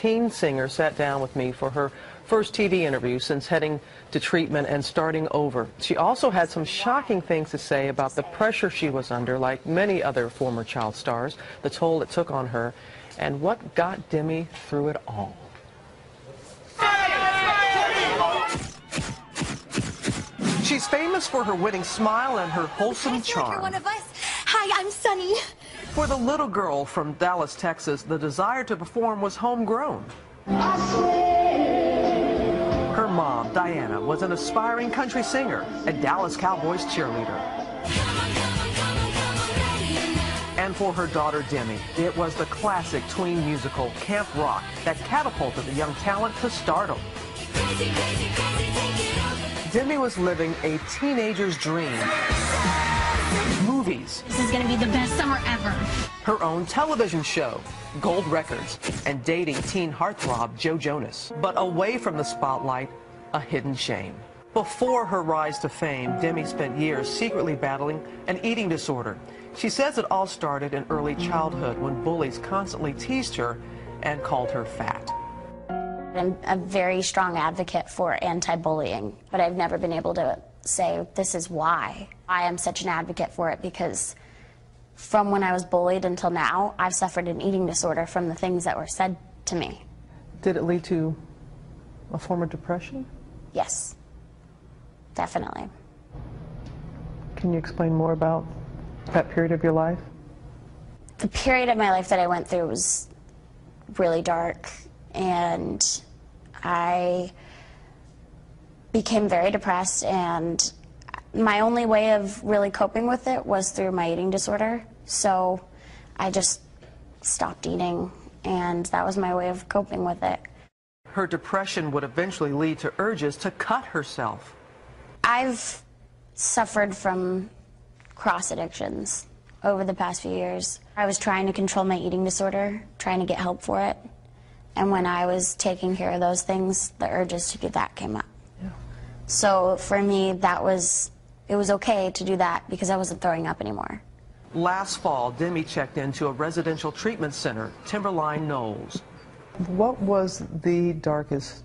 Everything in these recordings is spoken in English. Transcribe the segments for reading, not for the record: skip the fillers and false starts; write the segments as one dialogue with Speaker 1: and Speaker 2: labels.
Speaker 1: teen singer sat down with me for her first TV interview since heading to treatment and starting over. She also had some shocking things to say about the pressure she was under, like many other former child stars, the toll it took on her, and what got Demi through it all. She's famous for her winning smile and her wholesome charm.
Speaker 2: You're one of us. Hi, I'm Sunny.
Speaker 1: For the little girl from Dallas, Texas, the desire to perform was homegrown. Her mom, Diana, was an aspiring country singer, a Dallas Cowboys cheerleader. And for her daughter, Demi, it was the classic tween musical, Camp Rock, that catapulted the young talent to stardom. Demi was living a teenager's dream. Movies.
Speaker 2: This is going to be the best summer ever.
Speaker 1: Her own television show, Gold Records, and dating teen heartthrob Joe Jonas. But away from the spotlight, a hidden shame. Before her rise to fame, Demi spent years secretly battling an eating disorder. She says it all started in early childhood when bullies constantly teased her and called her fat.
Speaker 3: I'm a very strong advocate for anti-bullying, but I've never been able to say this is why. I am such an advocate for it because from when I was bullied until now, I've suffered an eating disorder from the things that were said to me.
Speaker 1: Did it lead to a form of depression?
Speaker 3: Yes, definitely.
Speaker 1: Can you explain more about that period of your life?
Speaker 3: The period of my life that I went through was really dark, and I became very depressed, and my only way of really coping with it was through my eating disorder. So I just stopped eating, and that was my way of coping with it.
Speaker 1: Her depression would eventually lead to urges to cut herself.
Speaker 3: I've suffered from cross addictions over the past few years. I was trying to control my eating disorder, trying to get help for it. And when I was taking care of those things, the urges to do that came up. Yeah. So for me, it was okay to do that because I wasn't throwing up anymore.
Speaker 1: Last fall, Demi checked into a residential treatment center, Timberline Knolls. What was the darkest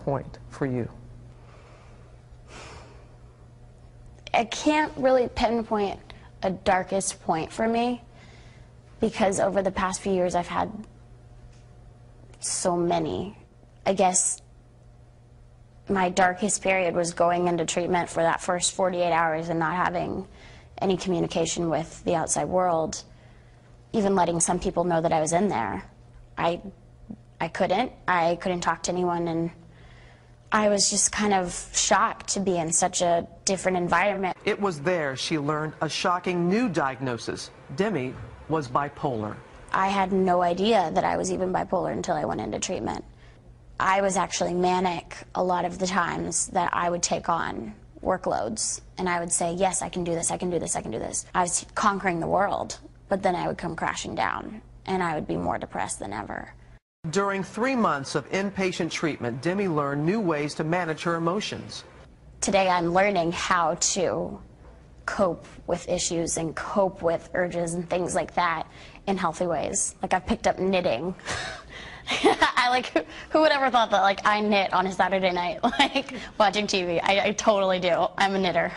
Speaker 1: point for you?
Speaker 3: I can't really pinpoint a darkest point for me because over the past few years I've had so many. I guess my darkest period was going into treatment for that first 48 hours and not having any communication with the outside world, even letting some people know that I was in there. I couldn't talk to anyone, and I was just kind of shocked to be in such a different environment.
Speaker 1: It was there she learned a shocking new diagnosis. Demi was bipolar.
Speaker 3: I had no idea that I was even bipolar until I went into treatment. I was actually manic a lot of the times that I would take on workloads, and I would say, yes, I can do this, I can do this, I can do this. I was conquering the world, but then I would come crashing down, and I would be more depressed than ever.
Speaker 1: During 3 months of inpatient treatment, Demi learned new ways to manage her emotions.
Speaker 3: Today I'm learning how to cope with issues and cope with urges and things like that in healthy ways. Like I've picked up knitting. Who would ever thought that I knit on a Saturday night, watching TV? I totally do. I'm a knitter.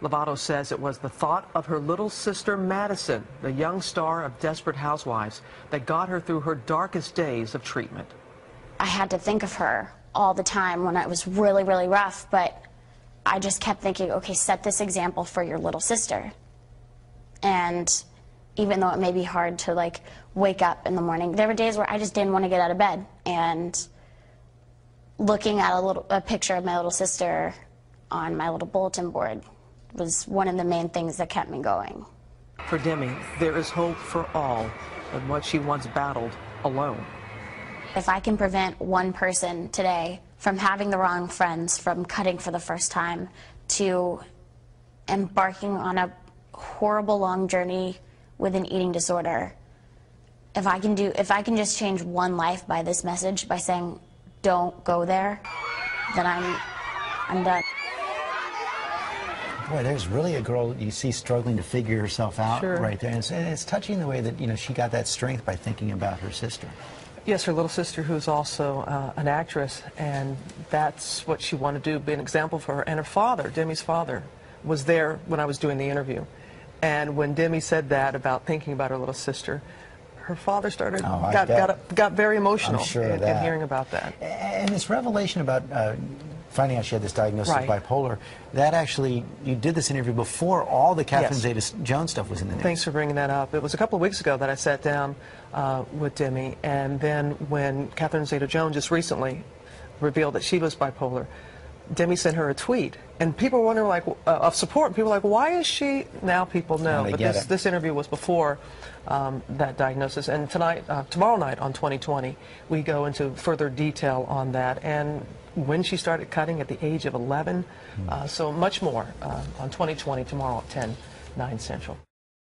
Speaker 1: Lovato says it was the thought of her little sister Madison, the young star of Desperate Housewives, that got her through her darkest days of treatment.
Speaker 3: I had to think of her all the time when it was really, really rough, but I just kept thinking, okay, set this example for your little sister. And even though it may be hard to wake up in the morning, there were days where I just didn't want to get out of bed. And looking at a picture of my little sister on my little bulletin board was one of the main things that kept me going.
Speaker 1: For Demi, there is hope for all in what she once battled alone.
Speaker 3: If I can prevent one person today from having the wrong friends, from cutting for the first time, to embarking on a horrible long journey with an eating disorder, if I can just change one life by this message, by saying don't go there, then I'm done.
Speaker 4: Boy, there's really a girl you see struggling to figure herself out right there. And it's touching the way that, she got that strength by thinking about her sister.
Speaker 1: Yes, her little sister, who's also an actress, and that's what she wanted to do, be an example for her. And her father, Demi's father, was there when I was doing the interview. And when Demi said that about thinking about her little sister, her father started, got very emotional in hearing about that.
Speaker 4: And this revelation about finding out she had this diagnosis of bipolar, that actually, you did this interview before all the Catherine Zeta-Jones stuff was in the news.
Speaker 1: Thanks for bringing that up. It was a couple of weeks ago that I sat down with Demi, and then when Catherine Zeta-Jones just recently revealed that she was bipolar, Demi sent her a tweet, and people were wondering, like, of support. People were like, why is she? Now people know. But this interview was before that diagnosis. And tonight, tomorrow night on 2020, we go into further detail on that and when she started cutting at the age of 11. So much more on 2020 tomorrow at 10, 9 Central.